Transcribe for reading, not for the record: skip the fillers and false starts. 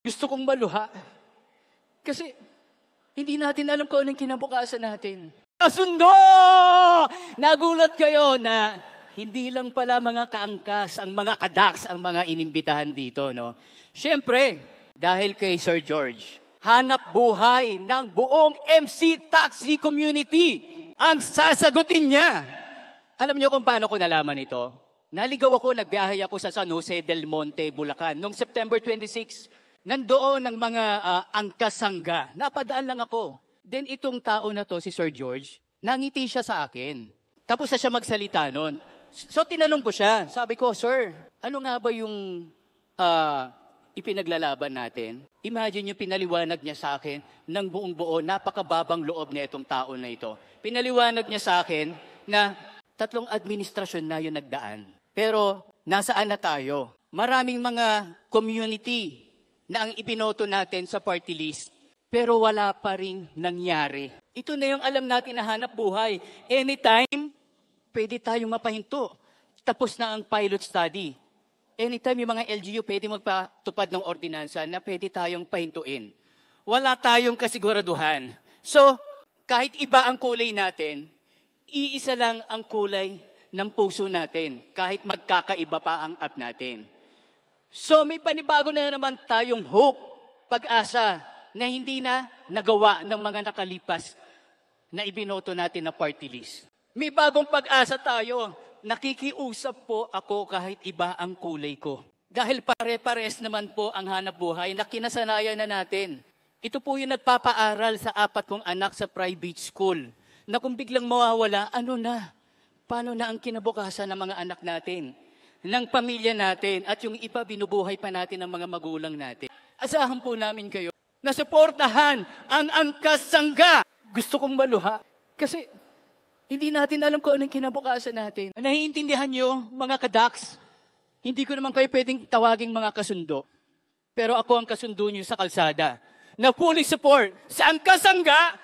Gusto kong maluha. Kasi hindi natin alam kung anong kinabukasan natin. Kasundo! Nagulat kayo na hindi lang pala mga kaangkas, ang mga kadaks, ang mga inimbitahan dito, no? Siyempre, dahil kay Sir George, hanap buhay ng buong MC Taxi community ang sasagutin niya. Alam niyo kung paano ko nalaman ito? Naligaw ako, nagbiyahe ako sa San Jose del Monte, Bulacan. Noong September 26, nandoon ang mga angkasangga. Napadaan lang ako. Then itong tao na to, si Sir George, nangiti siya sa akin. Tapos na siya magsalita nun. So tinanong ko siya. Sabi ko, Sir, ano nga ba yung ipinaglalaban natin? Imagine yung pinaliwanag niya sa akin ng buong buo, napakababang loob na itong tao na ito. Pinaliwanag niya sa akin na 3 administrasyon na yung nagdaan. Pero nasaan na tayo? Maraming mga community na ang ibinoto natin sa party list, pero wala pa rin nangyari. Ito na yung alam natin na hanap buhay. Anytime, pwede tayong mapahinto. Tapos na ang pilot study. Anytime yung mga LGU pwede magpatupad ng ordinansa na pwede tayong pahintuin. Wala tayong kasiguraduhan. So, kahit iba ang kulay natin, iisa lang ang kulay ng puso natin, kahit magkakaiba pa ang app natin. So may panibago na naman tayong hope, pag-asa, na hindi na nagawa ng mga nakalipas na ibinoto natin na party list. May bagong pag-asa tayo. Nakikiusap po ako kahit iba ang kulay ko. Dahil pare-pares naman po ang hanap buhay na kinasanayan na natin. Ito po yung nagpapaaral sa 4 kong anak sa private school. Na kung biglang mawawala, ano na? Paano na ang kinabukasan ng mga anak natin? Ng pamilya natin at yung iba binubuhay pa natin ng mga magulang natin. Asahan po namin kayo na suportahan ang angkasangga. Gusto kong maluha kasi hindi natin alam kung anong kinabukasan natin. Naiintindihan nyo, mga kadaks, hindi ko naman kayo pwedeng tawaging mga kasundo. Pero ako ang kasundo nyo sa kalsada na fully support sa angkasangga